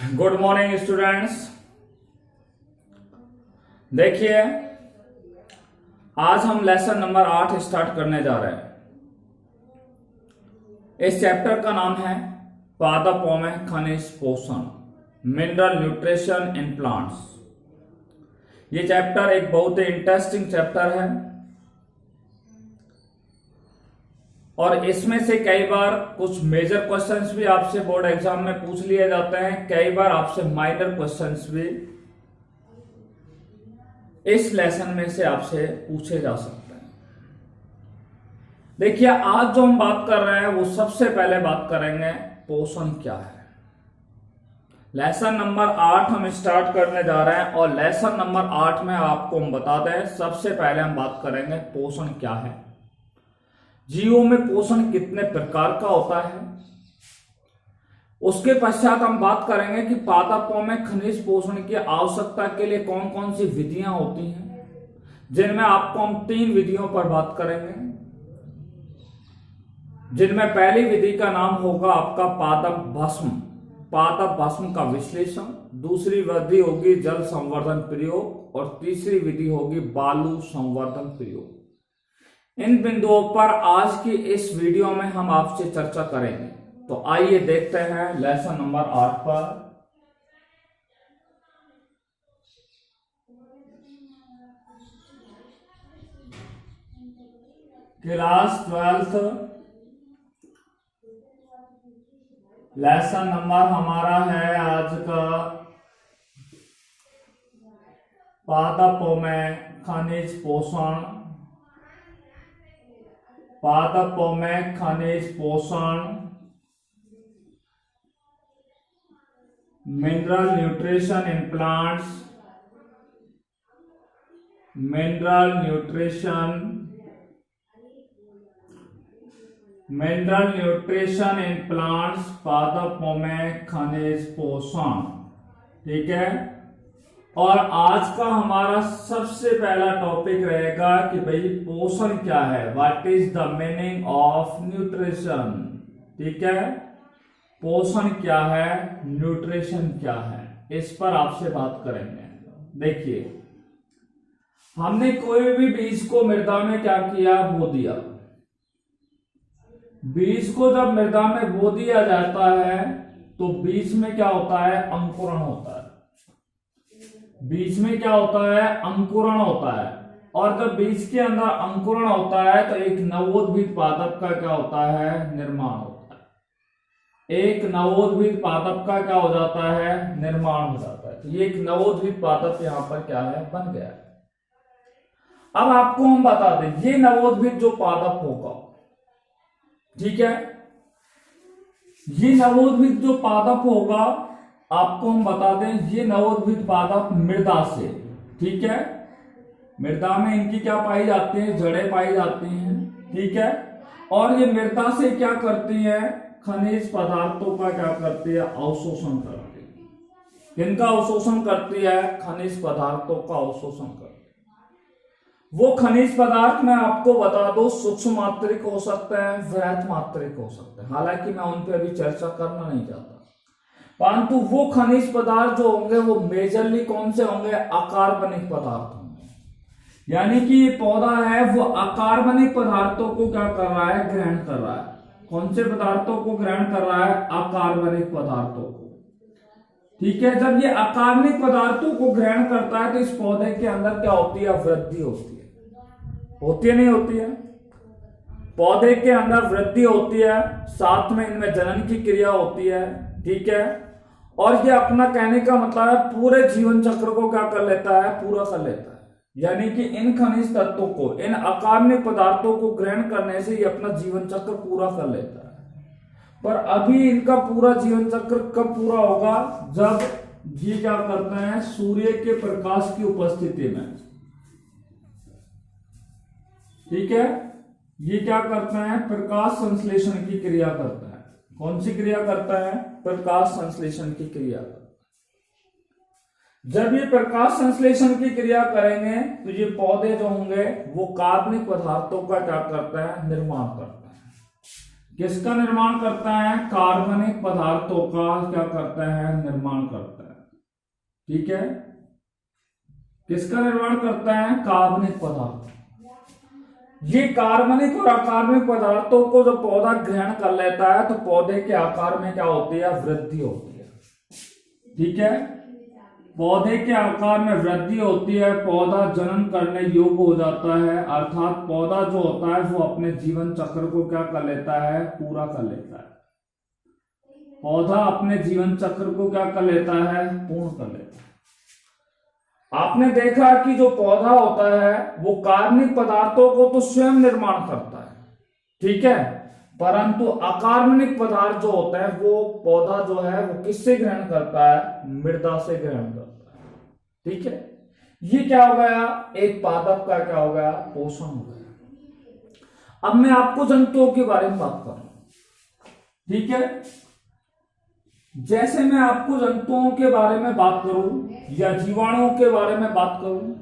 Good morning students. देखिए, आज हम लेसन नंबर 8 स्टार्ट करने जा रहे हैं। इस चैप्टर का नाम है पादपों में खनिज पोषण, मिनरल न्यूट्रिशन इन प्लांट्स। ये चैप्टर एक बहुत ही इंटरेस्टिंग चैप्टर है और इसमें से कई बार कुछ मेजर क्वेश्चंस भी आपसे बोर्ड एग्जाम में पूछ लिए जाते हैं, कई बार आपसे माइनर क्वेश्चंस भी इस लेसन में से आपसे पूछे जा सकते हैं। देखिए, आज जो हम बात कर रहे हैं वो सबसे पहले बात करेंगे पोषण क्या है। लेसन नंबर 8 हम स्टार्ट करने जा रहे हैं और लेसन नंबर 8 में आपको हम बता दें, सबसे पहले हम बात करेंगे पोषण क्या है, जीवों में पोषण कितने प्रकार का होता है। उसके पश्चात हम बात करेंगे कि पादपों में खनिज पोषण की आवश्यकता के लिए कौन कौन सी विधियां होती हैं, जिनमें आपको हम 3 विधियों पर बात करेंगे, जिनमें पहली विधि का नाम होगा आपका पादप भस्म का विश्लेषण, दूसरी विधि होगी जल संवर्धन प्रयोग और तीसरी विधि होगी बालू संवर्धन प्रयोग। इन बिंदुओं पर आज की इस वीडियो में हम आपसे चर्चा करेंगे। तो आइए देखते हैं लेसन नंबर 8 पर। क्लास 12 लेसन नंबर हमारा है आज का पादपों में खनिज पोषण। पादपों में खनिज पोषण, mineral nutrition in plants, mineral nutrition in plants, पादपों में खनिज पोषण। ठीक है, और आज का हमारा सबसे पहला टॉपिक रहेगा कि भाई पोषण क्या है, what is the meaning of nutrition. ठीक है, पोषण क्या है, न्यूट्रिशन क्या है, इस पर आपसे बात करेंगे। देखिए, हमने कोई भी बीज को मृदा में क्या किया, बो दिया। बीज को जब मृदा में बो दिया जाता है तो बीज में क्या होता है, अंकुरण होता है। बीज में क्या होता है, अंकुरण होता है। और जब बीज के अंदर अंकुरण होता है तो एक नवोद्भिद पादप का क्या होता है, निर्माण होता है। एक नवोद्भिद पादप का क्या हो जाता है, निर्माण हो जाता है। तो ये एक नवोद्भिद पादप यहां पर क्या है, बन गया है। अब आपको हम बता दें, ये नवोद्भिद जो पादप होगा, ठीक है, ये नवोद्भिद जो पादप होगा, आपको हम बता दें, ये नवोद्भिद पादप मृदा से, ठीक है, मृदा में इनकी क्या पाई जाती है, जड़ें पाई जाती हैं। ठीक है, और ये मृदा से क्या करती है, खनिज पदार्थों का क्या करती है, अवशोषण करती है। किनका अवशोषण करती है, खनिज पदार्थों का अवशोषण करती है। वो खनिज पदार्थ मैं आपको बता दो, सूक्ष्म मात्रिक हो सकते हैं, वृहत मात्रिक हो सकते हैं। हालांकि मैं उन पर अभी चर्चा करना नहीं चाहता, परंतु वो खनिज पदार्थ जो होंगे वो मेजरली कौन से होंगे, अकार्बनिक पदार्थ होंगे। यानी कि ये पौधा है वो अकार्बनिक पदार्थों को क्या कर रहा है, ग्रहण कर रहा है। कौन से पदार्थों को ग्रहण कर रहा है, अकार्बनिक पदार्थों को। ठीक है, जब ये अकार्बनिक पदार्थों को ग्रहण करता है तो इस पौधे के अंदर क्या होती है, वृद्धि होती है। होती है, नहीं होती है, पौधे के अंदर वृद्धि होती है, साथ में इनमें जनन की क्रिया होती है। ठीक है, और ये अपना कहने का मतलब है पूरे जीवन चक्र को क्या कर लेता है, पूरा कर लेता है। यानी कि इन खनिज तत्वों को, इन अकार्बनिक पदार्थों को ग्रहण करने से ये अपना जीवन चक्र पूरा कर लेता है। पर अभी इनका पूरा जीवन चक्र कब पूरा होगा, जब ये क्या करते हैं, सूर्य के प्रकाश की उपस्थिति में। ठीक है, ये क्या करते हैं, प्रकाश संश्लेषण की क्रिया करते हैं। कौन सी क्रिया करता है, प्रकाश संश्लेषण की क्रिया। जब ये प्रकाश संश्लेषण की क्रिया करेंगे तो ये पौधे जो होंगे वो कार्बनिक पदार्थों का क्या करते हैं, निर्माण करते हैं। किसका निर्माण करता है? कार्बनिक पदार्थों का क्या करता है? निर्माण करता है। ठीक है, किसका निर्माण करता है? कार्बनिक पदार्थ। ये कार्बनिक और अकार्बनिक पदार्थों को जब पौधा ग्रहण कर लेता है तो पौधे के आकार में क्या होती है? वृद्धि होती है। ठीक है, पौधे के आकार में वृद्धि होती है, पौधा जन्म करने योग्य हो जाता है, अर्थात पौधा जो होता है वो अपने जीवन चक्र को क्या कर लेता है? पूरा कर लेता है। पौधा अपने जीवन चक्र को क्या कर लेता है? पूर्ण कर लेता है। आपने देखा कि जो पौधा होता है वो कार्बनिक पदार्थों को तो स्वयं निर्माण करता है, ठीक है, परंतु अकार्बनिक पदार्थ जो होता है वो पौधा जो है वो किससे ग्रहण करता है? मृदा से ग्रहण करता है। ठीक है, ये क्या हो गया? एक पादप का क्या हो गया? पोषण हो गया। अब मैं आपको जंतुओं के बारे में बात करूं, ठीक है, जैसे मैं आपको जंतुओं के बारे में बात करूं या जीवाणुओं के बारे में बात करूं,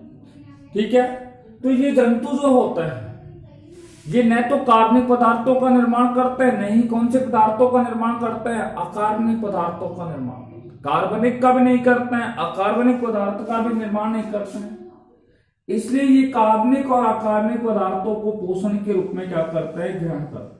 ठीक है, तो ये जंतु जो होते हैं ये न तो कार्बनिक पदार्थों का निर्माण करते हैं, न ही कौन से पदार्थों का निर्माण करते हैं? अकार्बनिक पदार्थों का निर्माण करते हैं। कार्बनिक का भी नहीं करते हैं, अकार्बनिक पदार्थ का भी निर्माण नहीं करते हैं। इसलिए ये कार्बनिक और अकार्बनिक पदार्थों को पोषण के रूप में क्या करते हैं? ग्रहण करते हैं।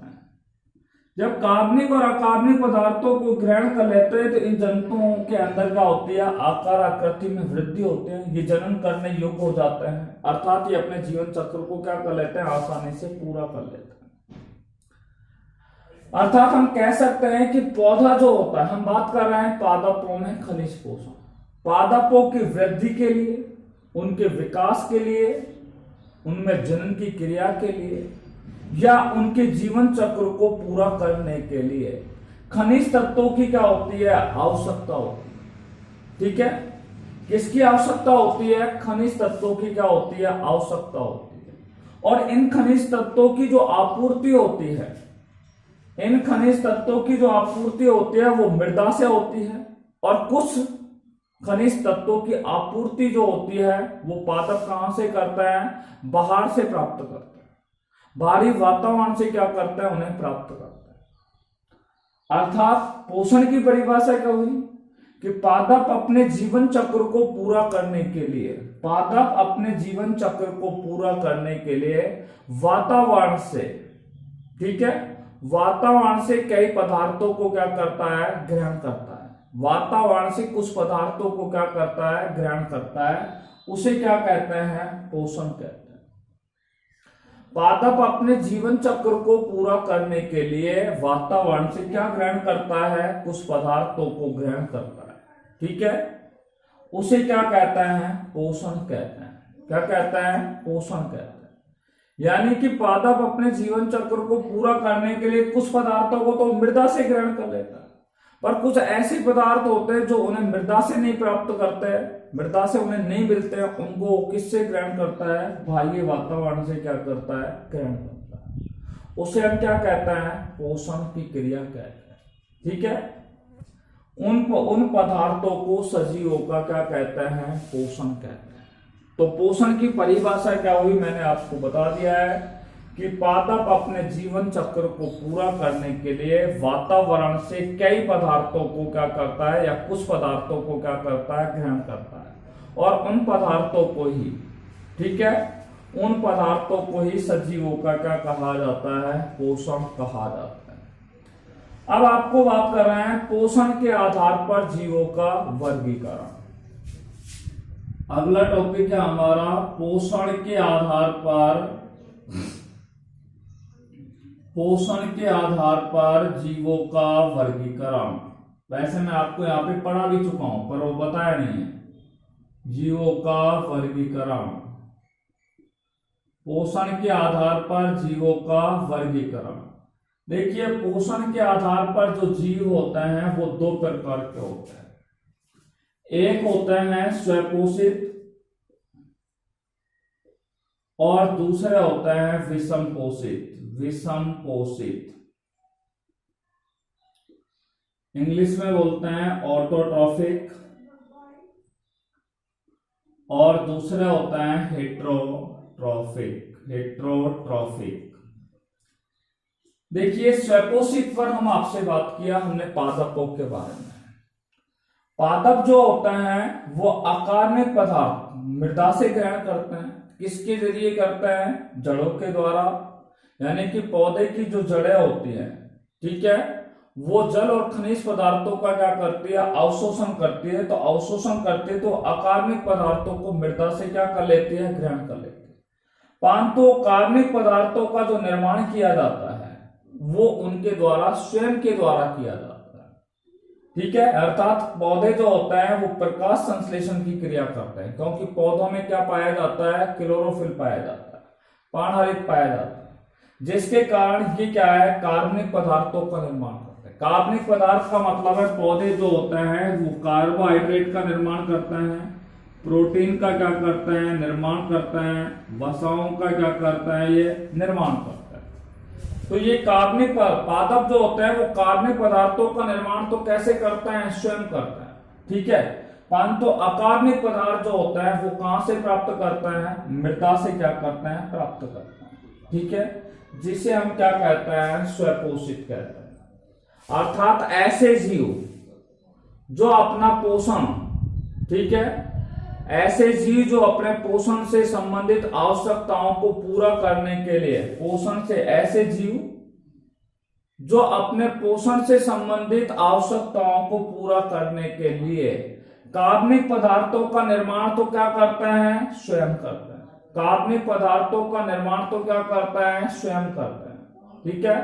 जब कार्बनिक और अकार्बनिक पदार्थों को ग्रहण कर लेते हैं तो इन जंतुओं के अंदर क्या होती है? आकार आकृति में वृद्धि होती है, ये जन्म करने योग्य हो जाते हैं, अर्थात ये अपने जीवन चक्र को क्या कर लेते हैं? आसानी से पूरा कर लेते हैं। अर्थात हम कह सकते हैं कि पौधा जो होता है, हम बात कर रहे हैं पादपों में खनिज पोषण, पादपों की वृद्धि के लिए, उनके विकास के लिए, उनमें जनन की क्रिया के लिए या उनके जीवन चक्र को पूरा करने के लिए खनिज तत्वों की क्या होती है? आवश्यकता होती है। ठीक है, किसकी आवश्यकता होती है? खनिज तत्वों की क्या होती है? आवश्यकता होती है। और इन खनिज तत्वों की जो आपूर्ति होती है, इन खनिज तत्वों की जो आपूर्ति होती है वो मृदा से होती है, और कुछ खनिज तत्वों की आपूर्ति जो होती है वो पादप कहां से करता है? बाहर से प्राप्त करता है, बाहरी वातावरण से क्या करता है? उन्हें प्राप्त करता है। अर्थात पोषण की परिभाषा क्या हुई कि पादप अपने जीवन चक्र को पूरा करने के लिए, पादप अपने जीवन चक्र को पूरा करने के लिए वातावरण से, ठीक है, वातावरण से कई पदार्थों को क्या करता है? ग्रहण करता है। वातावरण से कुछ पदार्थों को क्या करता है? ग्रहण करता है। उसे क्या कहते हैं? पोषण कहते हैं। पादप अपने जीवन चक्र को पूरा करने के लिए वातावरण से क्या ग्रहण करता है? कुछ पदार्थों को ग्रहण करता है, ठीक है, उसे क्या कहते हैं? पोषण कहते हैं। क्या कहते हैं? पोषण कहते हैं। यानी कि पादप अपने जीवन चक्र को पूरा करने के लिए कुछ पदार्थों को तो मृदा से ग्रहण कर लेता है, पर कुछ ऐसे पदार्थ होते हैं जो उन्हें मृदा से नहीं प्राप्त करते हैं, मृदा से उन्हें नहीं मिलते हैं, उनको किससे ग्रहण करता है? बाह्य वातावरण से क्या करता है? ग्रहण करता है। उसे हम क्या कहते हैं? पोषण की क्रिया कहते हैं। ठीक है, उन पदार्थों को सजीवों का क्या कहते हैं? पोषण कहते हैं। तो पोषण की परिभाषा क्या हुई? मैंने आपको बता दिया है कि पादप अपने जीवन चक्र को पूरा करने के लिए वातावरण से कई पदार्थों को क्या करता है, या कुछ पदार्थों को क्या करता है? ग्रहण करता है, और उन पदार्थों को ही, ठीक है, उन पदार्थों को ही सजीवों का क्या कहा जाता है? पोषण कहा जाता है। अब आपको बात कर रहे हैं पोषण के आधार पर जीवों का वर्गीकरण। अगला टॉपिक है हमारा पोषण के आधार पर, पोषण के आधार पर जीवों का वर्गीकरण। वैसे मैं आपको यहां पे पढ़ा भी चुका हूं पर वो बताया नहीं है। जीवों का वर्गीकरण, पोषण के आधार पर जीवों का वर्गीकरण। देखिए, पोषण के आधार पर जो जीव होते हैं वो दो प्रकार के होते हैं। एक होते हैं स्वपोषित और दूसरे होते हैं विषम पोषित। विषम पोषित इंग्लिश में बोलते हैं ऑटोट्रॉफिक, और दूसरे होते हैं हेट्रोट्रॉफिक। हेट्रोट्रॉफिक देखिए स्वपोषित पर हम आपसे बात किया हमने पादपों के बारे में। पादप जो होते हैं वो अकार्बनिक पदार्थ मृदा से ग्रहण करते हैं। किसके जरिए करते हैं? जड़ों के द्वारा, यानी कि पौधे की जो जड़ें होती हैं, ठीक है, वो जल और खनिज पदार्थों का क्या करती है? अवशोषण करती है। तो अवशोषण करती है तो अकार्बनिक पदार्थों को मृदा से क्या कर लेती है? ग्रहण कर लेती है। परंतु कार्बनिक पदार्थों का जो निर्माण किया जाता है वो उनके द्वारा, स्वयं के द्वारा किया जाता है, ठीक है। अर्थात पौधे जो होते हैं वो प्रकाश संश्लेषण की क्रिया करते हैं, क्योंकि पौधों में क्या पाया जाता है? क्लोरोफिल पाया जाता है, पर्णहरित पाया जाता है, जिसके कारण ये क्या है? कार्बनिक पदार्थों का निर्माण करते हैं। कार्बनिक पदार्थ का मतलब है पौधे जो होते हैं वो कार्बोहाइड्रेट का निर्माण करते हैं, प्रोटीन का क्या करते हैं? निर्माण करते हैं, वसाओं का क्या करते हैं? ये निर्माण करते हैं। तो ये कार्बनिक पादप जो होते हैं वो कार्बनिक पदार्थों का निर्माण तो कैसे करते हैं? स्वयं करते हैं, ठीक है। परंतु अकार्बनिक पदार्थ जो होता है वो कहां से प्राप्त करते हैं? मृदा से क्या करते हैं? प्राप्त करते हैं, ठीक है, जिसे हम क्या कहते हैं? स्वपोषित कहते हैं। अर्थात ऐसे जीव जो अपना पोषण, ठीक है, ऐसे जीव जो अपने पोषण से संबंधित आवश्यकताओं को पूरा करने के लिए, पोषण से, ऐसे जीव जो अपने पोषण से संबंधित आवश्यकताओं को पूरा करने के लिए कार्बनिक पदार्थों का निर्माण तो क्या करते हैं? स्वयं करते हैं। कार्बनिक पदार्थों का निर्माण तो क्या करते हैं? स्वयं करते हैं, ठीक है।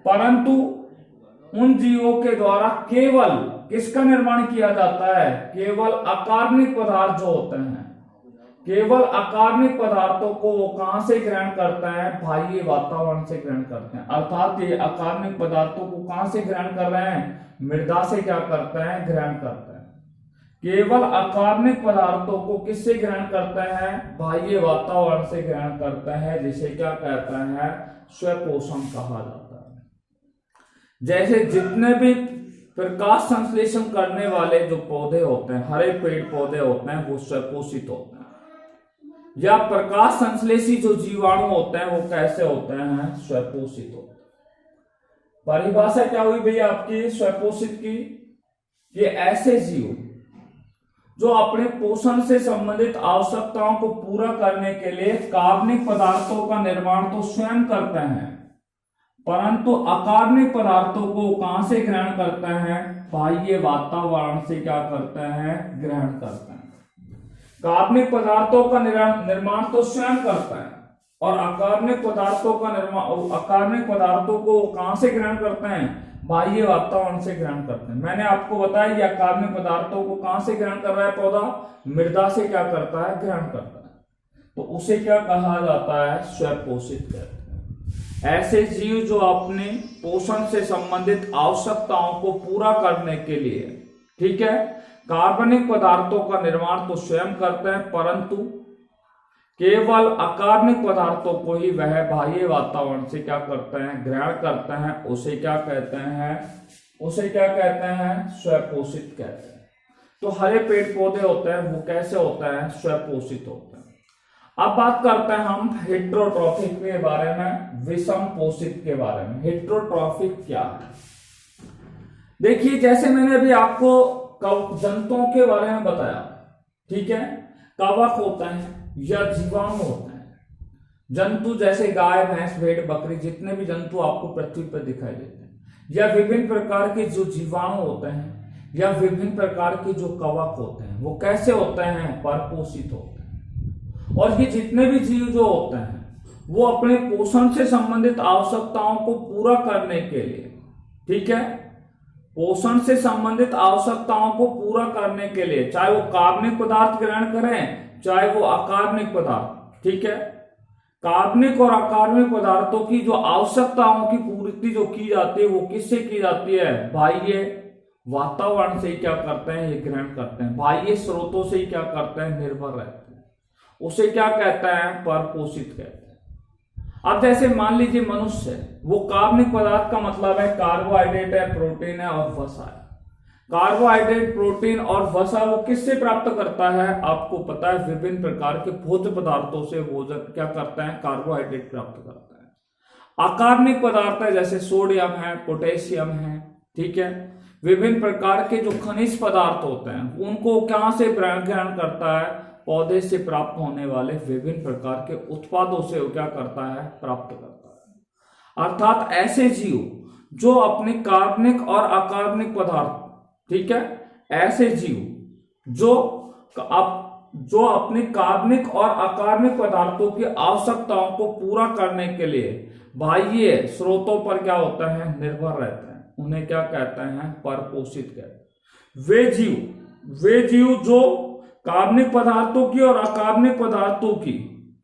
परंतु उन जीवों के द्वारा केवल किसका निर्माण किया जाता है? केवल अकार्बनिक पदार्थ जो होते हैं, केवल अकार्बनिक पदार्थों को वो कहां से ग्रहण करते हैं? बाह्य वातावरण से ग्रहण करते हैं। अर्थात ये अकार्बनिक पदार्थों को कहां से ग्रहण कर रहे हैं? मृदा से क्या करते हैं? ग्रहण करते हैं। केवल अकार्बनिक पदार्थों को किससे ग्रहण करते हैं? बाह्य वातावरण से ग्रहण करते हैं, जिसे क्या कहते हैं? स्वपोषण कहा जाता है। जैसे जितने भी प्रकाश संश्लेषण करने वाले जो पौधे होते हैं, हरे पेड़ पौधे होते हैं, वो स्वपोषित होते हैं। या प्रकाश संश्लेषी जो जीवाणु होते हैं वो कैसे होते हैं? स्वपोषित होते हैं। परिभाषा क्या हुई भैया आपकी स्वपोषित की? कि ऐसे जीव जो अपने पोषण से संबंधित आवश्यकताओं को पूरा करने के लिए कार्बनिक पदार्थों का निर्माण तो स्वयं करते हैं, परंतु अकार्बनिक पदार्थों को कहां से ग्रहण करते हैं? बाह्य वातावरण से क्या करते हैं? ग्रहण करते हैं। कार्बनिक पदार्थों का निर्माण तो स्वयं करते हैं और अकार्बनिक पदार्थों का निर्माण, अकार्बनिक पदार्थों को कहां से ग्रहण करते हैं? बाह्य वातावरण से ग्रहण करते हैं। मैंने आपको बताया अकार्बनिक पदार्थों को कहां से ग्रहण कर रहा है पौधा? मृदा से क्या करता है? ग्रहण करता है। तो उसे क्या कहा जाता है? स्वपोषित कहते हैं। ऐसे जीव जो अपने पोषण से संबंधित आवश्यकताओं को पूरा करने के लिए, ठीक है, कार्बनिक पदार्थों का निर्माण तो स्वयं करते हैं, परंतु केवल अकार्बनिक पदार्थों को ही वह बाह्य वातावरण से क्या करते हैं? ग्रहण करते हैं। उसे क्या कहते हैं? उसे क्या कहते हैं? स्वपोषित कहते हैं। तो हरे पेड़ पौधे होते हैं वो कैसे होते हैं? स्वपोषित होते हैं। अब बात करते हैं हम हेट्रोट्रॉफिक के बारे में, विषम पोषित के बारे में। हेट्रोट्रॉफिक क्या है? देखिए जैसे मैंने अभी आपको जंतुओं के बारे में बताया, ठीक है, कवक होते हैं या जीवाणु होते हैं। जंतु जैसे गाय, भैंस, भेड़, बकरी, जितने भी जंतु आपको पृथ्वी पर दिखाई देते हैं, या विभिन्न प्रकार के जो जीवाणु होते हैं, या विभिन्न प्रकार के जो कवक होते हैं, वो कैसे होते हैं? परपोषित होते हैं। और ये जितने भी जीव जो होते हैं वो अपने पोषण से संबंधित आवश्यकताओं को पूरा करने के लिए, ठीक है, पोषण से संबंधित आवश्यकताओं को पूरा करने के लिए, चाहे वो कार्बनिक पदार्थ ग्रहण करें, चाहे वो अकार्बनिक पदार्थ, ठीक है, कार्बनिक और अकार्बनिक पदार्थों की जो आवश्यकताओं की पूर्ति जो की जाती है वो किससे की जाती है? बाह्य वातावरण से ही क्या करते हैं? ये ग्रहण करते हैं। बाह्य स्रोतों से ही क्या करते हैं? निर्भर रहते हैं। उसे क्या कहते हैं? परपोषित कहते हैं। अब जैसे मान लीजिए मनुष्य, वो कार्बनिक पदार्थ का मतलब है कार्बोहाइड्रेट है, प्रोटीन है और वसा है। कार्बोहाइड्रेट, प्रोटीन और वसा वो किससे प्राप्त करता है? आपको पता है विभिन्न प्रकार के भोज्य पदार्थों से भोजन क्या करता है? कार्बोहाइड्रेट प्राप्त करता है। अकार्बनिक पदार्थ है जैसे सोडियम है, पोटेशियम है, ठीक है। विभिन्न प्रकार के जो खनिज पदार्थ होते हैं उनको कहां से ग्रहण करता है, पौधे से प्राप्त होने वाले विभिन्न प्रकार के उत्पादों से वो क्या करता है, प्राप्त करता है। अर्थात ऐसे जीव जो अपने कार्बनिक और अकार्बनिक पदार्थ, ठीक है, ऐसे जीव जो अपने कार्बनिक और अकार्बनिक पदार्थों की आवश्यकताओं को पूरा करने के लिए बाह्य स्रोतों पर क्या होता है, निर्भर रहते हैं, उन्हें क्या कहते हैं, परपोषित कहते हैं। वे जीव जो कार्बनिक पदार्थों की और अकार्बनिक पदार्थों की,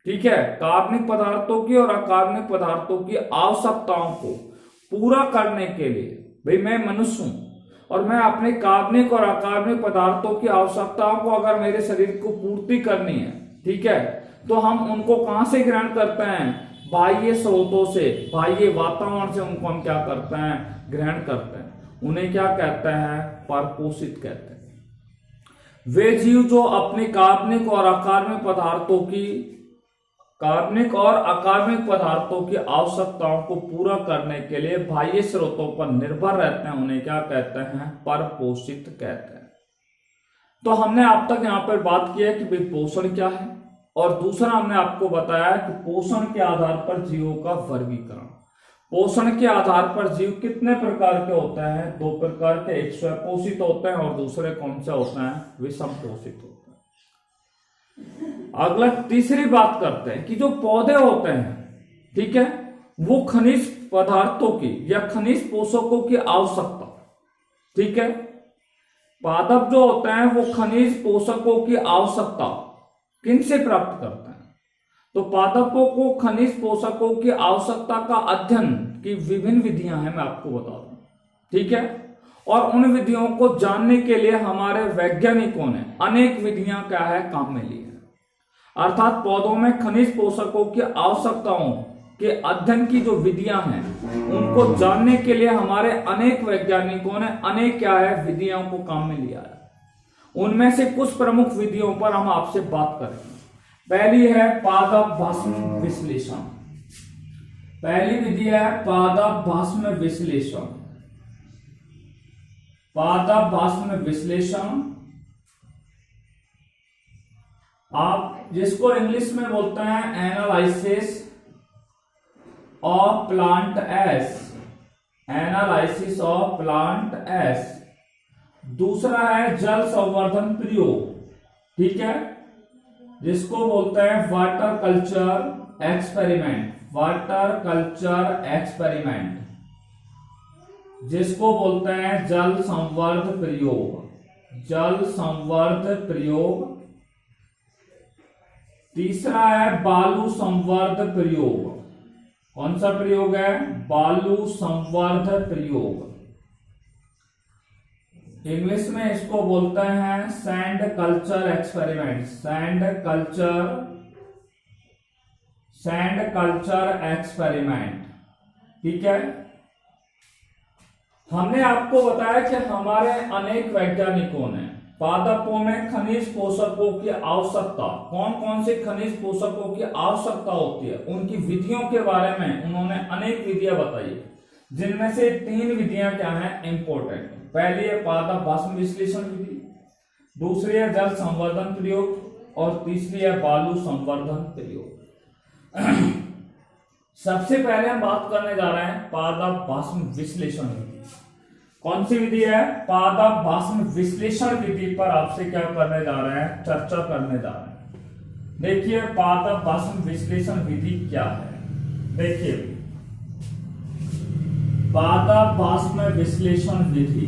ठीक है, कार्बनिक पदार्थों की और अकार्बनिक पदार्थों की आवश्यकताओं को पूरा करने के लिए, भाई मैं मनुष्य हूं और मैं अपने कार्बनिक और अकार्बनिक पदार्थों की आवश्यकताओं को अगर मेरे शरीर को पूर्ति करनी है, ठीक है, तो हम उनको कहां से ग्रहण करते हैं, बाह्य स्रोतों से, बाह्य वातावरण से उनको हम क्या करते हैं, ग्रहण करते हैं। उन्हें क्या कहते हैं, परपोषित कहते हैं। वे जीव जो अपने कार्बनिक और अकार्बनिक पदार्थों की आवश्यकताओं को पूरा करने के लिए बाह्य स्रोतों पर निर्भर रहते हैं, उन्हें क्या कहते हैं, परपोषित कहते हैं। तो हमने अब तक यहां पर बात की है कि भाई पोषण क्या है, और दूसरा हमने आपको बताया कि पोषण के आधार पर जीवों का वर्गीकरण। पोषण के आधार पर जीव कितने प्रकार के होते हैं, दो प्रकार के, एक स्वपोषित होते हैं और दूसरे कौन से होते हैं, विषम पोषित होते हैं। अगला तीसरी बात करते हैं कि जो पौधे होते हैं, ठीक है, वो खनिज पदार्थों की या खनिज पोषकों की आवश्यकता, ठीक है, पादप जो होते हैं वो खनिज पोषकों की आवश्यकता किनसे प्राप्त करते हैं, तो पादपों को खनिज पोषकों की आवश्यकता का अध्ययन की विभिन्न विधियां हैं, मैं आपको बता दूं, ठीक है, और उन विधियों को जानने के लिए हमारे वैज्ञानिकों ने अनेक विधियां क्या है, काम में ली है। अर्थात पौधों में खनिज पोषकों की आवश्यकताओं के अध्ययन की जो विधियां हैं उनको जानने के लिए हमारे अनेक वैज्ञानिकों ने अनेक क्या है, विधियों को काम में लिया है। उनमें से कुछ प्रमुख विधियों पर हम आपसे बात करेंगे। पहली है पादप भस्म विश्लेषण। पहली विधि है पादप भस्म विश्लेषण। पादप भस्म विश्लेषण आप जिसको इंग्लिश में बोलते हैं analysis of plant S, analysis of plant S. दूसरा है जल संवर्धन प्रयोग, ठीक है, जिसको बोलते हैं water culture experiment, water culture experiment, जिसको बोलते हैं जल संवर्ध प्रयोग, जल संवर्ध प्रयोग। तीसरा है बालू संवर्ध प्रयोग। कौन सा प्रयोग है, बालू संवर्ध प्रयोग। इंग्लिश में इसको बोलते हैं sand culture experiment, sand culture experiment, ठीक है। हमने आपको बताया कि हमारे अनेक वैज्ञानिकों ने पादपों में खनिज पोषकों की आवश्यकता, कौन कौन से खनिज पोषकों की आवश्यकता होती है, उनकी विधियों के बारे में उन्होंने अनेक विधियां बताई, जिनमें से 3 विधियां क्या हैं, इंपॉर्टेंट। पहली है पादप भस्म विश्लेषण विधि, दूसरी है जल संवर्धन प्रयोग और तीसरी है बालू संवर्धन प्रयोग। सबसे पहले हम बात करने जा रहे हैं पादप भस्म विश्लेषण विधि। कौन सी विधि है, पादप भस्म विश्लेषण विधि पर आपसे क्या करने जा रहे हैं, चर्चा करने जा रहे हैं। देखिए पादप भस्म विश्लेषण विधि क्या है। देखिए पादप भस्म विश्लेषण विधि,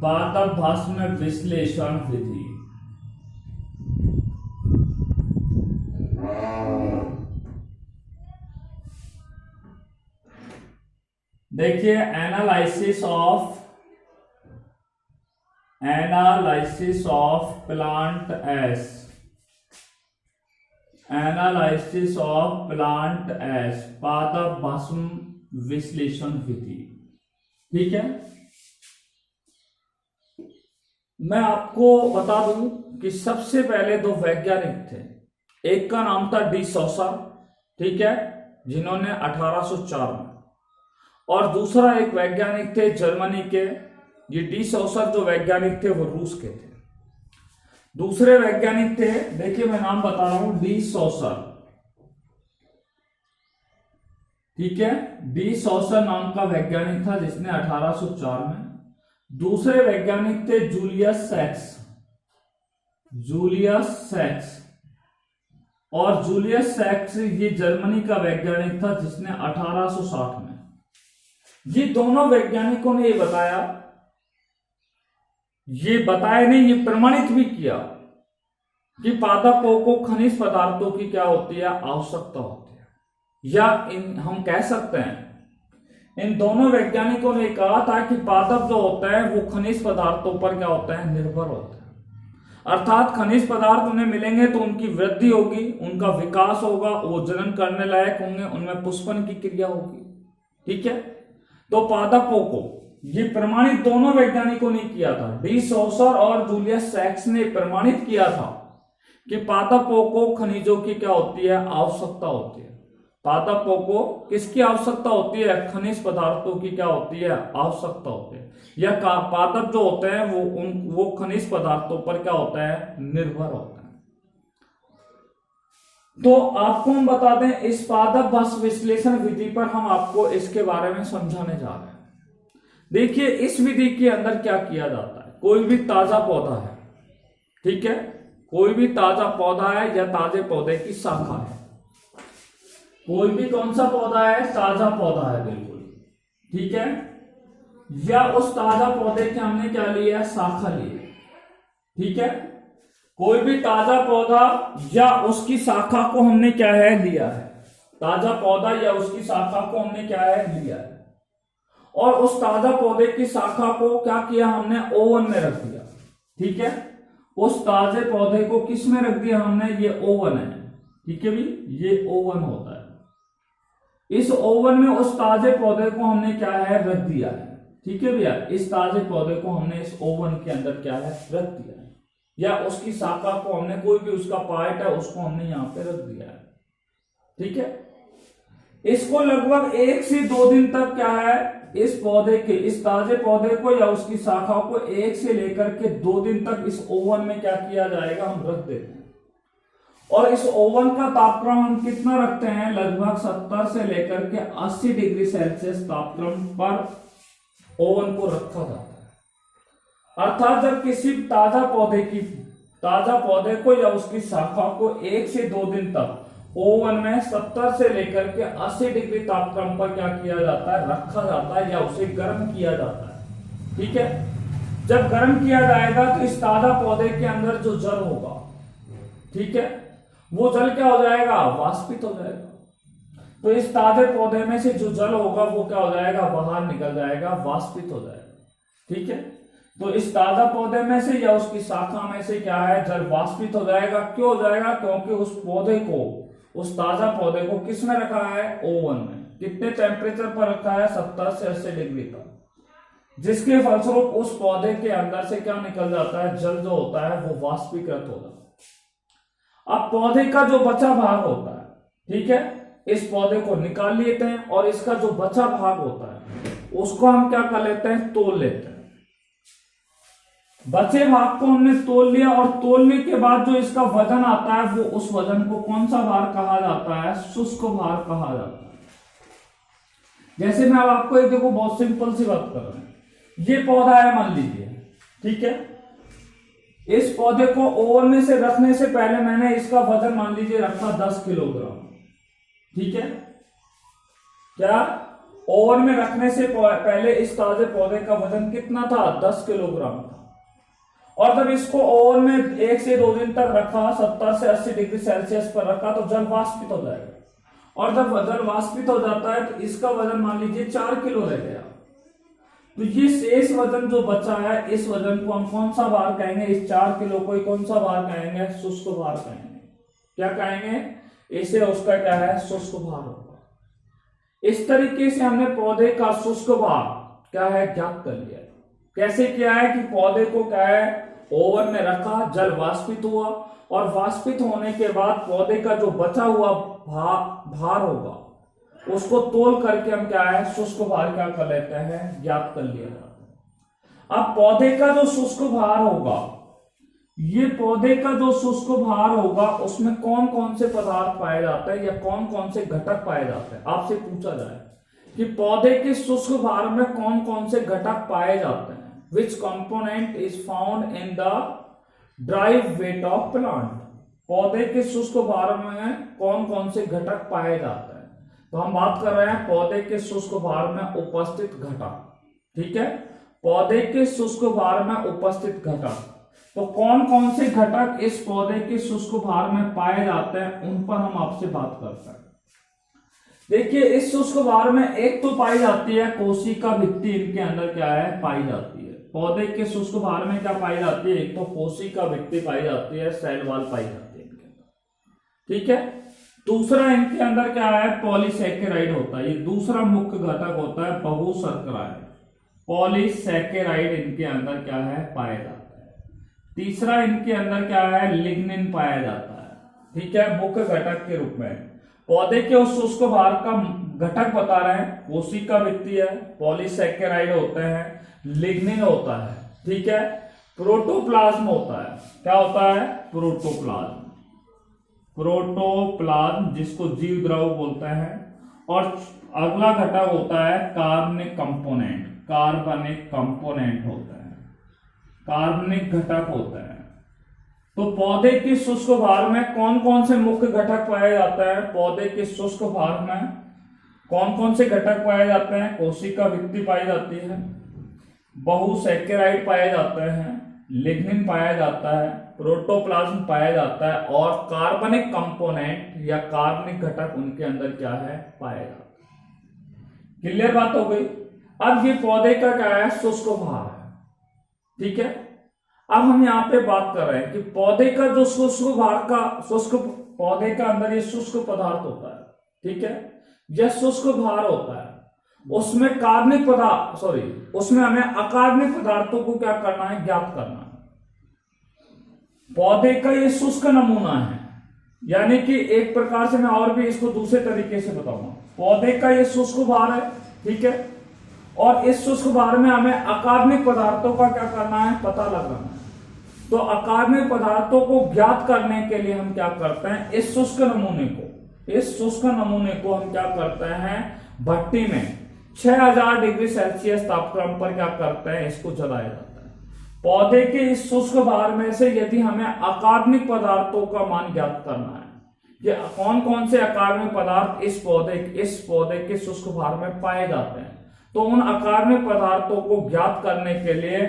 पादप भस्म विश्लेषण विधि देखिए analysis of plant S, analysis of plant S, पादप भस्म विश्लेषण विधि, ठीक है। मैं आपको बता दूं कि सबसे पहले 2 वैज्ञानिक थे, एक का नाम था डी सोसा ठीक है, जिन्होंने 1804 में, और दूसरा एक वैज्ञानिक थे जर्मनी के, ये डी सॉसर जो वैज्ञानिक थे वो रूस के थे। दूसरे वैज्ञानिक थे, देखिए मैं नाम बता रहा हूं, डी सॉसर, ठीक है, डी सॉसर नाम का वैज्ञानिक था जिसने 1804 में। दूसरे वैज्ञानिक थे जूलियस सैक्स, जूलियस सैक्स, और जूलियस सैक्स ये जर्मनी का वैज्ञानिक था जिसने 1860 में। ये दोनों वैज्ञानिकों ने ये बताया नहीं, ये प्रमाणित भी किया कि पादपों को खनिज पदार्थों की क्या होती है, आवश्यकता होती है। या हम कह सकते हैं इन दोनों वैज्ञानिकों ने कहा था कि पादप जो होता है वो खनिज पदार्थों पर क्या होता है, निर्भर होता है। अर्थात खनिज पदार्थ उन्हें मिलेंगे तो उनकी वृद्धि होगी, उनका विकास होगा, वो जनन करने लायक होंगे, उनमें पुष्पन की क्रिया होगी, ठीक है। तो पादपों को ये प्रमाणित दोनों वैज्ञानिकों ने किया था, डी सॉसर और जूलियस सैक्स ने प्रमाणित किया था कि पादपों को खनिजों की क्या होती है, आवश्यकता होती है। पादपों को किसकी आवश्यकता होती है, खनिज पदार्थों की क्या होती है, आवश्यकता होती है। या पादप जो होते हैं वो खनिज पदार्थों पर क्या होता है, निर्भर होता है। तो आपको हम बता दें, इस पादप बस विश्लेषण विधि पर हम आपको इसके बारे में समझाने जा रहे हैं। देखिए इस विधि के अंदर क्या किया जाता है, कोई भी ताजा पौधा है, ठीक है, कोई भी ताजा पौधा है या ताजे पौधे की शाखा है, कोई भी कौन सा पौधा है, ताजा पौधा है बिल्कुल, ठीक है, या उस ताजा पौधे के हमने क्या लिया है, शाखा ली है, ठीक है। कोई भी ताजा पौधा या उसकी शाखा को हमने क्या है, लिया है, ताजा पौधा या उसकी शाखा को हमने क्या है, लिया है, और उस ताजा पौधे की शाखा को क्या किया, हमने ओवन में रख दिया, ठीक है। उस ताजे पौधे को किस में रख दिया हमने, ये ओवन है, ठीक है भी, ये ओवन होता है। इस ओवन में उस ताजे पौधे को हमने क्या है, रख दिया है, ठीक है भैया। इस ताजे पौधे को हमने इस ओवन के अंदर क्या है, रख दिया है, या उसकी शाखा को हमने, कोई भी उसका पार्ट है उसको हमने यहां पे रख दिया है, ठीक है। इसको लगभग 1 से 2 दिन तक क्या है, इस पौधे के, इस ताजे पौधे को या उसकी शाखा को 1 से लेकर के 2 दिन तक इस ओवन में क्या किया जाएगा, हम रख देते हैं। और इस ओवन का तापक्रम हम कितना रखते हैं, लगभग 70 से लेकर के 80 डिग्री सेल्सियस तापक्रम पर ओवन को रखा जाता है। अर्थात जब किसी ताजा पौधे को या उसकी शाखा को 1 से 2 दिन तक ओवन में 70 से लेकर के 80 डिग्री तापक्रम पर क्या किया जाता है, रखा जाता है, या उसे गर्म किया जाता है, ठीक है। जब गर्म किया जाएगा तो इस ताजा पौधे के अंदर जो जल होगा, ठीक है, वो जल क्या हो जाएगा, वाष्पित हो जाएगा। तो इस ताजे पौधे में से जो जल होगा वो क्या हो जाएगा, बाहर निकल जाएगा, वाष्पित हो जाएगा, ठीक है। तो इस ताजा पौधे में से या उसकी शाखा में से क्या है, जल वाष्पित हो जाएगा। क्यों हो जाएगा, क्योंकि उस पौधे को, उस ताजा पौधे को किस में रखा है, ओवन में। कितने टेम्परेचर पर रखा है, 70 से 80 डिग्री तक, जिसके फलस्वरूप उस पौधे के अंदर से क्या निकल जाता है, जल जो होता है वो वाष्पीकृत हो जाता है। अब पौधे का जो बचा भाग होता है, ठीक है, इस पौधे को निकाल लेते हैं और इसका जो बचा भाग होता है उसको हम क्या कर लेते हैं, तोल लेते हैं। बचे भाग को हमने तोल लिया और तोलने के बाद जो इसका वजन आता है वो, उस वजन को कौन सा भार कहा जाता है, शुष्क भार कहा जाता है। जैसे मैं अब आपको एक देखो बहुत सिंपल सी बात कर रहा हूं, ये पौधा है मान लीजिए, ठीक है। इस पौधे को ओवन में से रखने से पहले मैंने इसका वजन मान लीजिए रखा 10 किलोग्राम, ठीक है। क्या ओवन में रखने से पहले इस ताजे पौधे का वजन कितना था, 10 किलोग्राम था। और जब इसको ओवन में 1 से 2 दिन तक रखा, 70 से 80 डिग्री सेल्सियस पर रखा, तो जल वाष्पित हो जाएगा। और जब जल वाष्पित हो जाता है तो इसका वजन मान लीजिए 4 किलो रह गया। तो ये शेष वजन जो बचा है, इस वजन को हम कौन सा भार कहेंगे, इस 4 किलो को कौन सा भार कहेंगे, शुष्क भार कहेंगे। क्या कहेंगे, इसे उसका क्या है, शुष्क भार होगा। इस तरीके से हमने पौधे का शुष्क भार क्या है, ज्ञात कर लिया। कैसे किया है कि पौधे को क्या है, ओवन में रखा, जल वाष्पित हुआ, और वाष्पित होने के बाद पौधे का जो बचा हुआ भार होगा उसको तोल करके हम क्या है शुष्क भार क्या कर लेते हैं, ज्ञात कर लिया जाता है। अब पौधे का जो शुष्क भार होगा, ये पौधे का जो शुष्क भार होगा उसमें कौन कौन से पदार्थ पाए जाते हैं या कौन कौन से घटक पाए जाते हैं। आपसे पूछा जाए कि पौधे के शुष्क भार में कौन कौन से घटक पाए जाते हैं, विच component is found in the dry weight of plant. पौधे के शुष्क भार में कौन कौन से घटक पाए जाते हैं, तो हम बात कर रहे हैं पौधे के शुष्क भार में उपस्थित घटक। ठीक है, पौधे के शुष्क भार में उपस्थित घटक, तो कौन कौन से घटक इस पौधे के शुष्क भार में पाए जाते हैं उन पर हम आपसे बात करते हैं। देखिए इस शुष्क भार में एक तो पाई जाती है कोशिका भित्ति, इनके अंदर क्या है पाई जाती है। पौधे के शुष्क भार में क्या पाई जाती है, एक तो कोशिका भित्ति पाई जाती है, सेल वॉल पाई जाती है इनके अंदर। ठीक है, दूसरा इनके अंदर क्या है पॉलीसैकेराइड होता है, ये दूसरा मुख्य घटक होता है बहुशर्करा। पॉलीसैकेराइड इनके अंदर क्या है पाया जाता है। तीसरा इनके अंदर क्या है लिग्निन पाया जाता है। ठीक है, मुख्य घटक के रूप में पौधे के उस शुष्क भार का घटक बता रहे हैं, कोशिका भित्ति है, पॉलीसैकेराइड होते हैं, लिग्निन होता है। ठीक है, प्रोटोप्लाज्म होता है। क्या होता है प्रोटोप्लाज्म, प्रोटोप्लाज्म जिसको जीव द्रव बोलते हैं। और अगला घटक होता है कार्बनिक कंपोनेंट, कार्बनिक कंपोनेंट होता है, कार्बनिक घटक होता है। तो पौधे के शुष्क भार में कौन कौन से मुख्य घटक पाए जाते हैं, पौधे के शुष्क भार में कौन कौन से घटक पाए जाते हैं, कोशिका भित्ति पाई जाती है, बहुसैकेराइड पाए जाते हैं, लिग्निन पाया जाता है, प्रोटोप्लाज्म पाया जाता है और कार्बनिक कंपोनेंट या कार्बनिक घटक उनके अंदर क्या है पाया जाता है। क्लियर बात हो गई। अब ये पौधे का क्या है शुष्क भार है। ठीक है, अब हम यहाँ पे बात कर रहे हैं कि पौधे का जो शुष्क भार का शुष्क, पौधे का अंदर ये शुष्क पदार्थ होता है। ठीक है, यह शुष्क भार होता है, उसमें कार्बनिक पदार्थ उसमें हमें अकार्बनिक पदार्थों को क्या करना है ज्ञात करना है। पौधे का ये शुष्क नमूना है, यानी कि एक प्रकार से मैं और भी इसको दूसरे तरीके से बताऊंगा। पौधे का ये शुष्क भार है, ठीक है, और इस शुष्क भार में हमें अकार्बनिक पदार्थों का क्या करना है पता लगाना है। तो अकार्बनिक पदार्थों को ज्ञात करने के लिए हम क्या करते हैं, इस शुष्क नमूने को हम क्या करते हैं भट्टी में 6000 डिग्री सेल्सियस तापक्रम पर क्या करते हैं इसको जलाया जाता है। पौधे के इस शुष्क भार में से यदि हमें अकार्बनिक पदार्थों का मान ज्ञात करना है कि कौन कौन से अकार्बनिक पदार्थ इस पौधे के शुष्क भार में पाए जाते हैं, तो उन अकार्बनिक पदार्थों को ज्ञात करने के लिए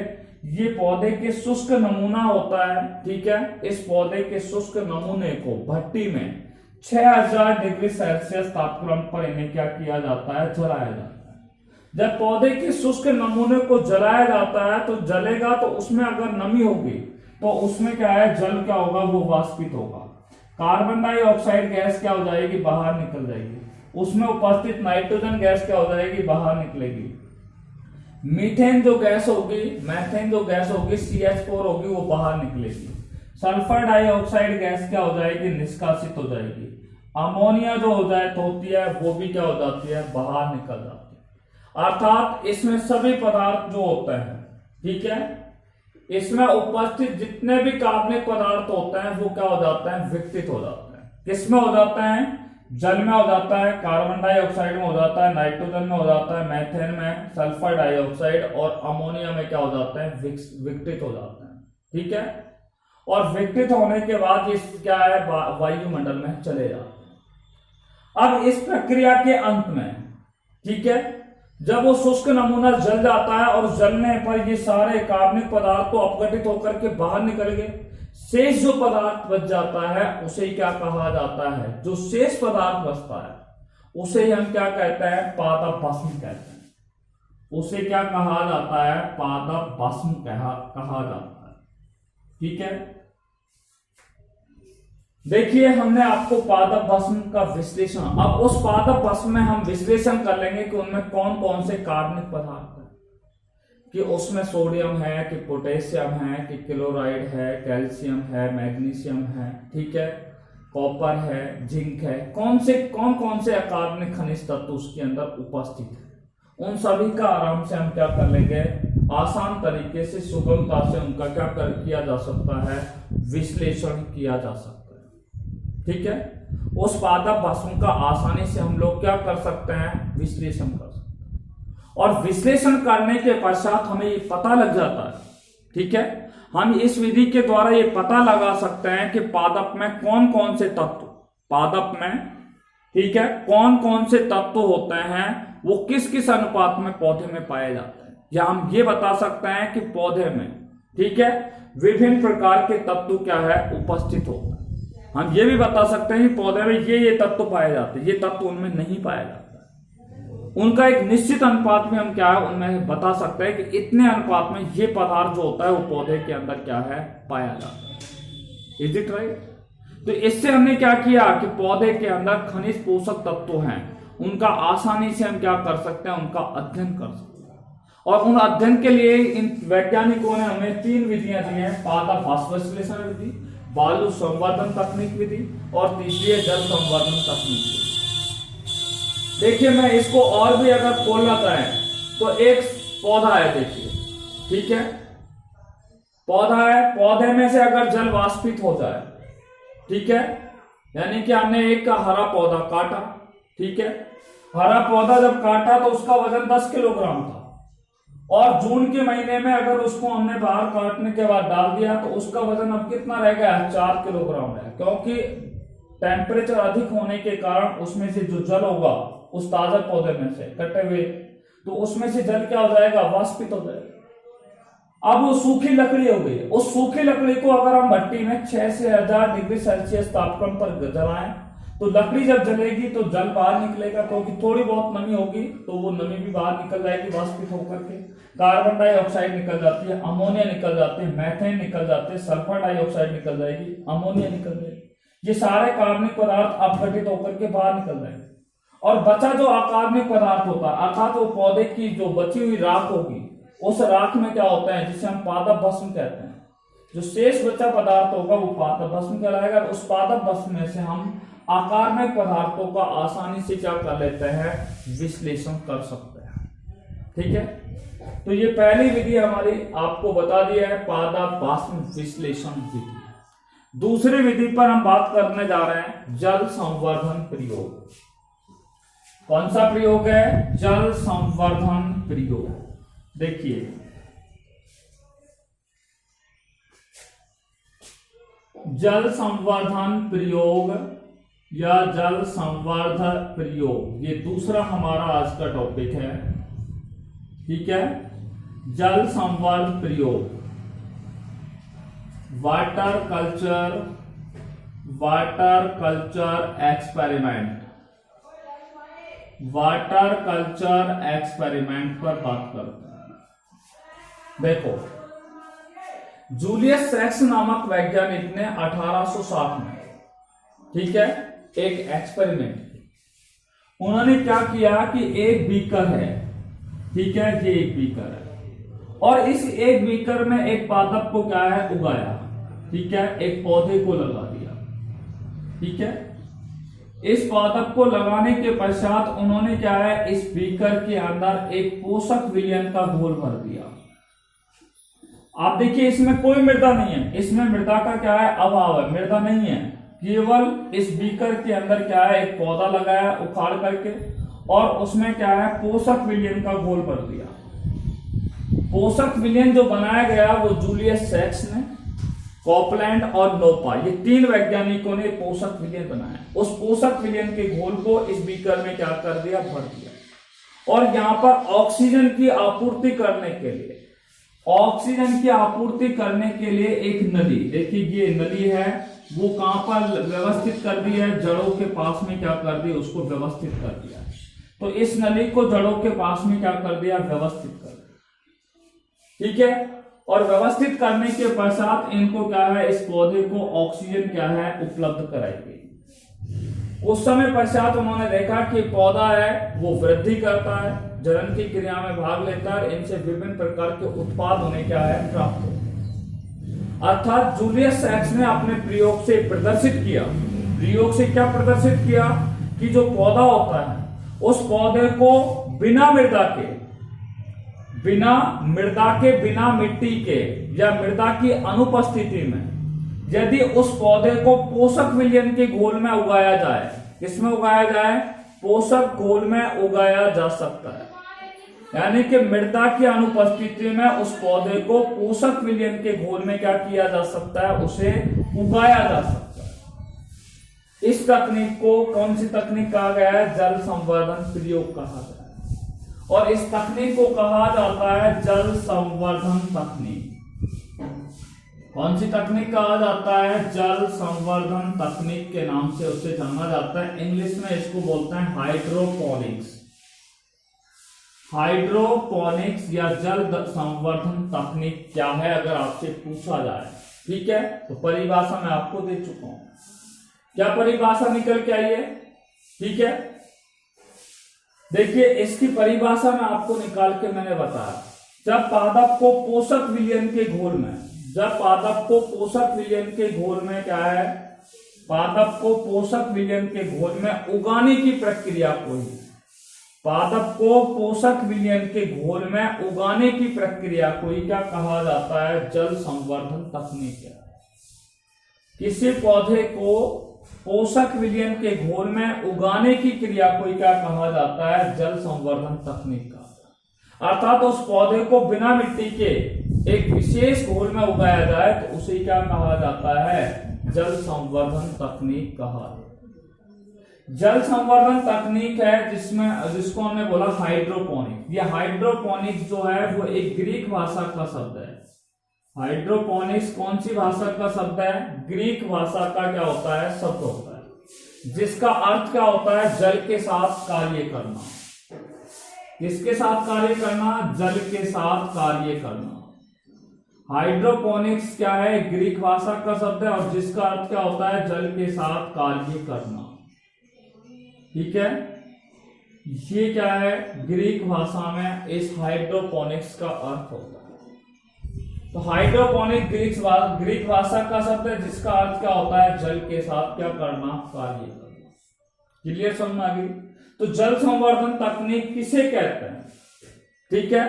ये पौधे के शुष्क नमूना होता है। ठीक है, इस पौधे के शुष्क नमूने को भट्टी में 6000 डिग्री सेल्सियस तापक्रम पर इन्हें क्या किया जाता है जलाया जाता है। जब पौधे के शुष्क नमूने को जलाया जाता है तो जलेगा तो उसमें अगर नमी होगी तो उसमें क्या है जल क्या होगा वो वाष्पित होगा, कार्बन डाइऑक्साइड गैस क्या हो जाएगी बाहर निकल जाएगी, उसमें उपस्थित नाइट्रोजन गैस क्या हो जाएगी बाहर निकलेगी, मीथेन जो गैस होगी मैथेन जो गैस होगी CH4 होगी वो बाहर निकलेगी, सल्फर डाइऑक्साइड गैस क्या हो जाएगी निष्कासित हो जाएगी, अमोनिया जो होती है वो भी क्या हो जाती है बाहर निकल जाती है। अर्थात इसमें सभी पदार्थ जो होते हैं, ठीक है, इसमें उपस्थित जितने भी कार्बनिक पदार्थ होते हैं वो क्या हो जाते हैं विकसित हो जाते हैं। किसमें हो जाते हैं, जल में हो जाता है, कार्बन डाइऑक्साइड में हो जाता है, नाइट्रोजन में हो जाता है, मेथेन में, सल्फर डाइऑक्साइड और अमोनिया में क्या हो जाते हैं विकसित हो जाते हैं। ठीक है, और विकसित होने के बाद ये क्या है वायुमंडल में चले जाते हैं। अब इस प्रक्रिया के अंत में, ठीक है, जब वो शुष्क नमूना जल जाता है और जलने पर ये सारे कार्बनिक पदार्थ तो अपघटित होकर के बाहर निकल गए, शेष जो पदार्थ बच जाता है उसे क्या कहा जाता है, जो शेष पदार्थ बचता है उसे हम क्या कहते हैं पादप भस्म कहते हैं, उसे क्या कहा जाता है पादप भस्म कहा जाता है। ठीक है, देखिए हमने आपको पादप भस्म का विश्लेषण, अब उस पादप भस्म में हम विश्लेषण कर लेंगे कि उनमें कौन कौन से कार्बनिक पदार्थ है, कि उसमें सोडियम है कि पोटेशियम है कि क्लोराइड है, कैल्शियम है, मैग्नीशियम है। ठीक है, कॉपर है, जिंक है, कौन कौन से अकार्बनिक खनिज तत्व उसके अंदर उपस्थित है, उन सभी का आराम से हम क्या कर लेंगे, आसान तरीके से, सुगमता से उनका क्या किया जा सकता है, विश्लेषण किया जा सकता है। ठीक है, उस पादप भस्म का आसानी से हम लोग क्या कर सकते हैं, विश्लेषण कर सकते हैं। और विश्लेषण करने के पश्चात हमें ये पता लग जाता है, ठीक है, हम इस विधि के द्वारा ये पता लगा सकते हैं कि पादप में कौन कौन से तत्व, पादप में, ठीक है, कौन कौन से तत्व होते हैं, वो किस किस अनुपात में पौधे में पाए जाते हैं। या हम ये बता सकते हैं कि पौधे में, ठीक है, विभिन्न प्रकार के तत्व क्या है, उपस्थित होता है। हम ये भी बता सकते हैं कि पौधे में ये तत्व पाए जाते हैं, ये तत्व उनमें नहीं पाया जाता है। उनका एक निश्चित अनुपात में हम क्या है, उनमें बता सकते हैं कि इतने अनुपात में ये पदार्थ जो होता है वो पौधे के अंदर क्या है, पाया जाता है। Is it right? तो इससे हमने क्या किया कि पौधे के अंदर खनिज पोषक तत्व हैं, उनका आसानी से हम क्या कर सकते हैं, उनका अध्ययन कर सकते हैं। और उन अध्ययन के लिए इन वैज्ञानिकों ने हमें 3 विधियां दी हैं, पादप भास्व विश्लेषण विधि, बालू संवर्धन तकनीक विधि और तीसरी है जल संवर्धन तकनीक विधि। देखिए, मैं इसको और भी अगर खोलना चाहें तो एक पौधा है, देखिए, ठीक है, पौधा है, पौधे में से अगर जल वाष्पित हो जाए, ठीक है, यानी कि हमने एक हरा पौधा काटा, ठीक है, हरा पौधा जब काटा तो उसका वजन 10 किलोग्राम था, और जून के महीने में अगर उसको हमने बाहर काटने के बाद डाल दिया तो उसका वजन अब कितना रह गया, 4 किलोग्राम है, क्योंकि टेम्परेचर अधिक होने के कारण उसमें से जो जल होगा उस ताजा पौधे में से कटे हुए, तो उसमें से जल क्या हो जाएगा, वाष्पित हो जाएगा। अब वो सूखी लकड़ी हो गई, उस सूखी लकड़ी को अगर हम भट्टी में 6 से 1000 डिग्री सेल्सियस तापमान पर जलाएं तो लकड़ी जब जलेगी तो जल बाहर निकलेगा, क्योंकि थोड़ी बहुत नमी होगी तो वो नमी भी बाहर निकल जाएगी वाष्पित होकर के, कार्बन डाइऑक्साइड निकल जाती है, अमोनिया निकल जाते हैं, मैथेन निकल जाते हैं, सल्फर डाइऑक्साइड निकल जाएगी, अमोनिया निकल जाएगी, ये सारे कार्बनिक पदार्थ अपघटित होकर के बाहर निकल जाएंगे। और बचा जो अकार्बनिक पदार्थ होता है, अर्थात वो पौधे की जो बची हुई राख होगी, उस राख में क्या होता है, जिसे हम पादप भस्म कहते हैं, जो शेष बचा पदार्थ होगा वो पादप भस्म कहलाएगा। उस पादप भस्म में से हम अकार्बनिक पदार्थों का आसानी से क्या कर लेते हैं, विश्लेषण कर सकते हैं। ठीक है, तो ये पहली विधि हमारी आपको बता दिया है, पादप भस्म विश्लेषण विधि। दूसरी विधि पर हम बात करने जा रहे हैं, जल संवर्धन प्रयोग। कौन सा प्रयोग है, जल संवर्धन प्रयोग। देखिए, जल संवर्धन प्रयोग या जल संवर्धन प्रयोग, ये दूसरा हमारा आज का टॉपिक है। ठीक है, जल संवर्धन प्रयोग, water culture experiment, water culture experiment पर बात करते हैं। देखो, जूलियस सैक्स नामक वैज्ञानिक ने 1860 में, ठीक है, एक एक्सपेरिमेंट, उन्होंने क्या किया कि एक बीकर है, ठीक है, ये एक बीकर है, और इस एक बीकर में एक पादप को क्या है, उगाया, ठीक है, एक पौधे को लगा दिया। ठीक है, इस पादप को लगाने के पश्चात उन्होंने क्या है, इस बीकर के अंदर एक पोषक विलयन का घोल भर दिया। आप देखिए, इसमें कोई मृदा नहीं है, इसमें मृदा का क्या है, अभाव है, मृदा नहीं है, केवल इस बीकर के अंदर क्या है, एक पौधा लगाया उखाड़ करके, और उसमें क्या है, पोषक विलयन का घोल भर दिया। पोषक विलयन जो बनाया गया वो जूलियस सैक्स ने, कॉपलैंड और नोपा, ये 3 वैज्ञानिकों ने पोषक विलयन बनाया। उस पोषक विलयन के घोल को इस बीकर में क्या कर दिया, भर दिया, और यहां पर ऑक्सीजन की आपूर्ति करने के लिए, ऑक्सीजन की आपूर्ति करने के लिए एक नली, देखिए ये नली है, वो कहां पर व्यवस्थित कर दी है, जड़ों के पास में क्या कर दिया, उसको व्यवस्थित कर दिया। तो इस नली को जड़ों के पास में क्या कर दिया, व्यवस्थित कर दिया। ठीक है, और व्यवस्थित करने के पश्चात इनको क्या है, इस पौधे को ऑक्सीजन क्या है, उपलब्ध कराई गई। उस समय पश्चात उन्होंने देखा कि पौधा है वो वृद्धि करता है, जनन की क्रिया में भाग लेता है, इनसे विभिन्न प्रकार के उत्पाद उन्हें क्या है, प्राप्त होते हैं। अर्थात जूलियस सैक्स ने अपने प्रयोग से प्रदर्शित किया प्रयोग से क्या प्रदर्शित किया कि जो पौधा होता है उस पौधे को बिना मृदा के, बिना मिट्टी के या मृदा की अनुपस्थिति में यदि उस पौधे को पोषक विलयन के घोल में उगाया जाए, किसमें उगाया जाए, पोषक घोल में उगाया जा सकता है। यानी कि मृदा की अनुपस्थिति में उस पौधे को पोषक विलयन के घोल में क्या किया जा सकता है, उसे उगाया जा सकता है। इस तकनीक को कौन सी तकनीक कहा गया है, जल संवर्धन प्रयोग कहा गया है। और इस तकनीक को कहा जाता है जल संवर्धन तकनीक। कौन सी तकनीक कहा जाता है, जल संवर्धन तकनीक के नाम से उसे जाना जाता है। इंग्लिश में इसको बोलते हैं हाइड्रोपोनिक्स। हाइड्रोपोनिक्स या जल संवर्धन तकनीक क्या है अगर आपसे पूछा जाए, ठीक है, तो परिभाषा मैं आपको दे चुका हूं। क्या परिभाषा निकल के आई है, ठीक है, देखिए इसकी परिभाषा में आपको निकाल के मैंने बताया। जब पादप को पोषक विलयन के घोल में, जब पादप को पोषक विलयन के घोल में क्या है, पादप को पोषक विलयन के घोल में उगाने की प्रक्रिया को ही, पादप को पोषक विलयन के घोल में उगाने की प्रक्रिया को ही क्या कहा जाता है, जल संवर्धन तकनीक है। किसी पौधे को पोषक विलयन के घोल में उगाने की क्रिया को ही क्या कहा जाता है, जल संवर्धन तकनीक का। अर्थात उस पौधे को बिना मिट्टी के एक विशेष घोल में उगाया जाए तो उसे क्या कहा जाता है, जल संवर्धन तकनीक कहा जाता है। जल संवर्धन तकनीक है जिसको हमने बोला हाइड्रोपोनिक। ये हाइड्रोपोनिक्स जो है वो एक ग्रीक भाषा का शब्द है। हाइड्रोपोनिक्स कौन सी भाषा का शब्द है, ग्रीक भाषा का क्या होता है, शब्द होता है, जिसका अर्थ क्या होता है, जल के साथ कार्य करना। किसके साथ कार्य करना, जल के साथ कार्य करना। हाइड्रोपोनिक्स क्या है, ग्रीक भाषा का शब्द है और जिसका अर्थ क्या होता है, जल के साथ कार्य करना, ठीक है। ये क्या है, ग्रीक भाषा में इस हाइड्रोपोनिक्स का अर्थ होता है। तो हाइड्रोपोनिक ग्रीक भाषा का शब्द है जिसका अर्थ क्या होता है, जल के साथ क्या करना, कार्य करना। क्लियर समझ आ गई। तो जल संवर्धन तकनीक किसे कहते हैं, ठीक है,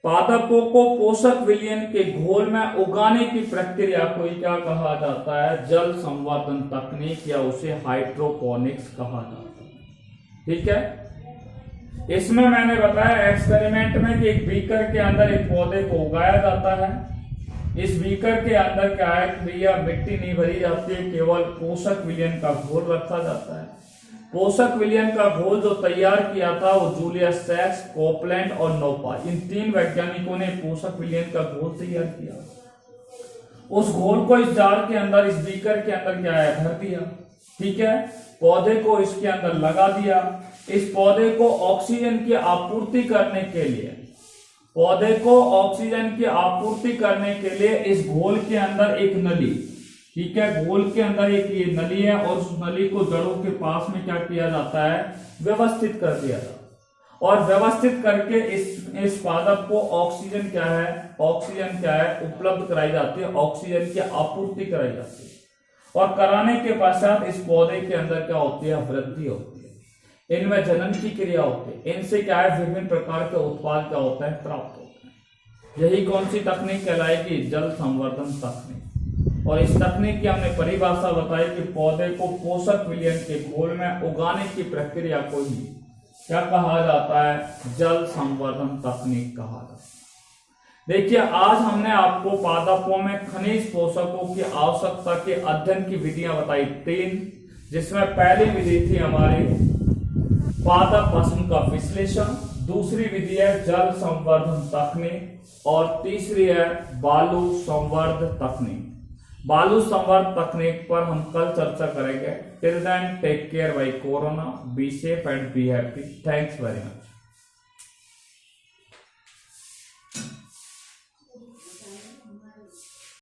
पादपों को पोषक विलयन के घोल में उगाने की प्रक्रिया को ही क्या कहा जाता है, जल संवर्धन तकनीक या उसे हाइड्रोपोनिक्स कहा जाता है, ठीक है। इसमें मैंने बताया एक्सपेरिमेंट में कि एक बीकर के अंदर एक पौधे को उगाया जाता है। इस बीकर के अंदर क्या है, भैया मिट्टी नहीं भरी जाती है, केवल पोषक विलयन का घोल रखा जाता है। पोषक विलयन का घोल जो तैयार किया था वो जूलियस सैक्स, कोपलैंड और नोपा, इन 3 वैज्ञानिकों ने पोषक विलयन का घोल तैयार किया। उस घोल को इस जार के अंदर, इस बीकर के अंदर क्या है, भर दिया, ठीक है। पौधे को इसके अंदर लगा दिया। इस पौधे को ऑक्सीजन की आपूर्ति करने के लिए, पौधे को ऑक्सीजन की आपूर्ति करने के लिए इस घोल के अंदर एक नली, ठीक है, घोल के अंदर एक ये नली है और उस नली को जड़ों के पास में क्या किया जाता है, व्यवस्थित कर दिया जाता है। और व्यवस्थित करके इस पादप को ऑक्सीजन क्या है, उपलब्ध कराई जाती है, ऑक्सीजन की आपूर्ति कराई जाती है। और कराने के पश्चात इस पौधे के अंदर क्या होती है, वृद्धि होती है, इनमें जनन की क्रिया होती है, इनसे क्या है, विभिन्न प्रकार के उत्पाद क्या होते हैं, प्राप्त होते हैं। यही कौन सी तकनीक कहलाएगी, जल संवर्धन तकनीक। और इस तकनीक की हमने परिभाषा बताई कि पौधे को पोषक विलयन के घोल में उगाने की प्रक्रिया को ही क्या कहा जाता है, जल संवर्धन तकनीक कहा जाता है। देखिए आज हमने आपको पादपों में खनिज पोषकों की आवश्यकता के अध्ययन की विधियां बताई 3, जिसमें पहली विधि थी हमारी पादप भस्म का विश्लेषण, दूसरी विधि है जल संवर्धन तकनीक और तीसरी है बालू संवर्ध तकनीक। बालू संवर्ध तकनीक पर हम कल चर्चा करेंगे। Till then take care bye corona, be safe and be happy. Thanks very much.